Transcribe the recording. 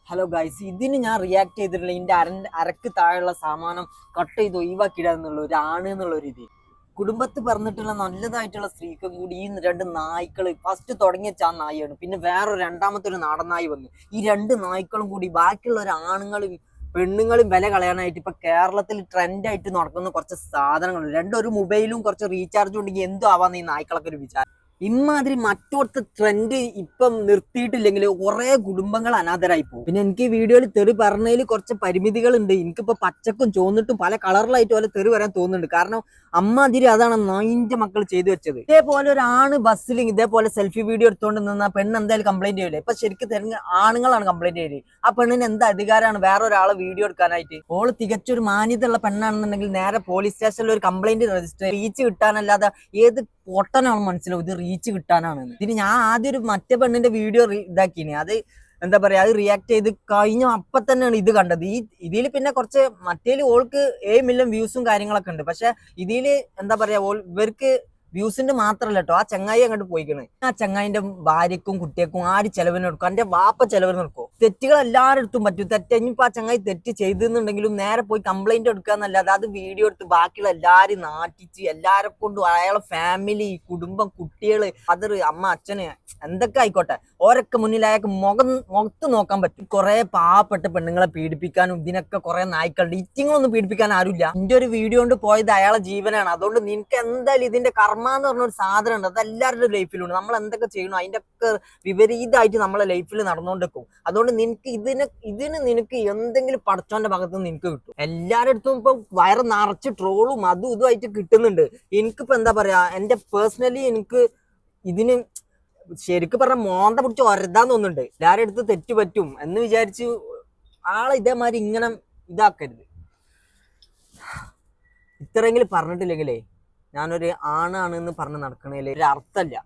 Hello guys, ഇതിന് ഞാൻ react ചെയ്തിട്ടില്ല. ഇതിന്റെ അരക്ക് താഴെയുള്ള സാമാനം കട്ട് ചെയ്ത് ഒഴിവാക്കിയിടാന്നുള്ള ഒരു ആണ് എന്നുള്ള ഒരു ഇത് കുടുംബത്ത് പറഞ്ഞിട്ടുള്ള നല്ലതായിട്ടുള്ള സ്ത്രീക്കും കൂടി ഈ രണ്ട് നായ്ക്കള് ഫസ്റ്റ് തുടങ്ങിയ ആ നായാണ്. പിന്നെ വേറൊരു രണ്ടാമത്തെ ഒരു നാടൻ നായി വന്നു. ഈ രണ്ട് നായ്ക്കളും കൂടി ബാക്കിയുള്ള ഒരു ആണുങ്ങളും പെണ്ണുങ്ങളും വില കളയാനായിട്ട് ഇപ്പൊ കേരളത്തിൽ ട്രെൻഡായിട്ട് നടക്കുന്ന കുറച്ച് സാധനങ്ങളുണ്ട്. ഒരു മൊബൈലും കുറച്ച് റീചാർജും ഉണ്ടെങ്കിൽ എന്തോ ആവാന്ന് ഈ നായ്ക്കളൊക്കെ ഒരു വിചാരം. ഇമാതിരി മറ്റോടത്തെ ട്രെൻഡ് ഇപ്പം നിർത്തിയിട്ടില്ലെങ്കിൽ കുറെ കുടുംബങ്ങൾ അനാഥരായി പോകും. പിന്നെ എനിക്ക് ഈ വീഡിയോയിൽ തെറി പറഞ്ഞതിൽ കുറച്ച് പരിമിതികളുണ്ട്. എനിക്കിപ്പോ പച്ചക്കും ചോന്നിട്ടും പല കളറിലായിട്ട് പോലെ തെറി വരാൻ തോന്നുന്നുണ്ട്. കാരണം അമ്മാതിരി അതാണ് നായിന്റെ മക്കൾ ചെയ്തു വെച്ചത്. ഇതേപോലെ ഒരാണ് ബസ്സിൽ ഇതേപോലെ സെൽഫി വീഡിയോ എടുത്തുകൊണ്ട് നിന്ന പെണ്ണ് എന്തായാലും കംപ്ലൈന്റ് ചെയ്യില്ല. ഇപ്പൊ ശരിക്കും തെരഞ്ഞ ആണുങ്ങളാണ് കംപ്ലൈന്റ് ചെയ്തത്. ആ പെണ്ണിന് എന്താ അധികാരമാണ് വേറെ ഒരാളെ വീഡിയോ എടുക്കാനായിട്ട്? ഓള് തികച്ചൊരു മാന്യതയുള്ള പെണ്ണാണെന്നുണ്ടെങ്കിൽ നേരെ പോലീസ് സ്റ്റേഷനിൽ ഒരു കംപ്ലൈന്റ് രജിസ്റ്റർ റീച്ച് കിട്ടാനല്ലാതെ ഏത് പൊട്ടനാണ് മനസ്സിലാവും ഇത് റീച്ച് കിട്ടാനാണ്. ഇതിന് ഞാൻ ആദ്യം ഒരു മറ്റേ പെണ്ണിന്റെ വീഡിയോ ഇതാക്കിന്. അത് എന്താ പറയാ, അത് റിയാക്ട് ചെയ്ത് കഴിഞ്ഞ അപ്പൊ തന്നെയാണ് ഇത് കണ്ടത്. ഇതിൽ പിന്നെ കുറച്ച് മറ്റേല് ഓൾക്ക് 7 മില്യൺ വ്യൂസും കാര്യങ്ങളൊക്കെ ഉണ്ട്. പക്ഷെ ഇതില് എന്താ പറയാ, ഇവർക്ക് വ്യൂസിന്റെ മാത്രല്ല കേട്ടോ, ആ ചങ്ങായി അങ്ങോട്ട് പോയിക്കണ്. ആ ചങ്ങായിന്റെ ഭാര്യക്കും കുട്ടികൾക്കും ആര് ചെലവിന് കൊടുക്കും? എന്റെ വാപ്പ ചെലവിന് കൊടുക്കും. തെറ്റുകൾ എല്ലാവരുടെ അടുത്തും പറ്റും. തെറ്റിപ്പോ ആ ചങ്ങായി തെറ്റ് ചെയ്തെന്നുണ്ടെങ്കിലും നേരെ പോയി കംപ്ലൈന്റ് എടുക്കുക എന്നല്ലാതെ അത് വീഡിയോ എടുത്ത് ബാക്കിയുള്ള എല്ലാരും നാട്ടിച്ച് എല്ലാരെ കൊണ്ടും അയാളെ ഫാമിലി, കുടുംബം, കുട്ടികള്, അതർ, അമ്മ, അച്ഛന് എന്തൊക്കെ ആയിക്കോട്ടെ ഓരൊക്കെ മുന്നിൽ അയാൾക്ക് മുഖത്ത് നോക്കാൻ പറ്റും. കുറെ പാവപ്പെട്ട പെണ്ണുങ്ങളെ പീഡിപ്പിക്കാനും ഇതിനൊക്കെ കുറെ നായ്ക്കളുണ്ട്. ഇറ്റിങ്ങളൊന്നും പീഡിപ്പിക്കാൻ ആരുമില്ല. എന്റെ ഒരു വീഡിയോ കൊണ്ട് പോയത് അയാളെ ജീവനാണ്. അതുകൊണ്ട് നിനക്ക് എന്തായാലും ഇതിന്റെ കർമ്മ എന്ന് പറഞ്ഞ ഒരു സാധനം ഉണ്ട്. അത് എല്ലാവരുടെ ലൈഫിലുണ്ട്. നമ്മൾ എന്തൊക്കെ ചെയ്യണം അതിന്റെ ഒക്കെ വിപരീതമായിട്ട് നമ്മളെ ലൈഫിൽ നടന്നുകൊണ്ടിരിക്കും. അതുകൊണ്ട് നിനക്ക് ഇതിന് നിനക്ക് എന്തെങ്കിലും പടച്ചോന്റെ ഭാഗത്ത് നിന്ന് നിനക്ക് കിട്ടും. എല്ലാവരുടെ അടുത്തും ഇപ്പൊ വയറ് നിറച്ച് ട്രോളും അതും ഇതുമായിട്ട് കിട്ടുന്നുണ്ട്. എനിക്കിപ്പോ എന്താ പറയാ, എന്റെ പേഴ്സണലി എനിക്ക് ഇതിന് ശരിക്കും പറഞ്ഞ മോന്ത പിടിച്ച് ഒരതാൻ തോന്നുന്നുണ്ട്. എല്ലാവരുടെ അടുത്ത് തെറ്റ് പറ്റും എന്ന് വിചാരിച്ച് ആളെ ഇതേമാതിരി ഇങ്ങനെ ഇതാക്കരുത്. ഇത്രയെങ്കിലും പറഞ്ഞിട്ടില്ലെങ്കിലേ ഞാനൊരു ആണാണെന്ന് പറഞ്ഞ് നടക്കണേല് ഒരു അർത്ഥമില്ല.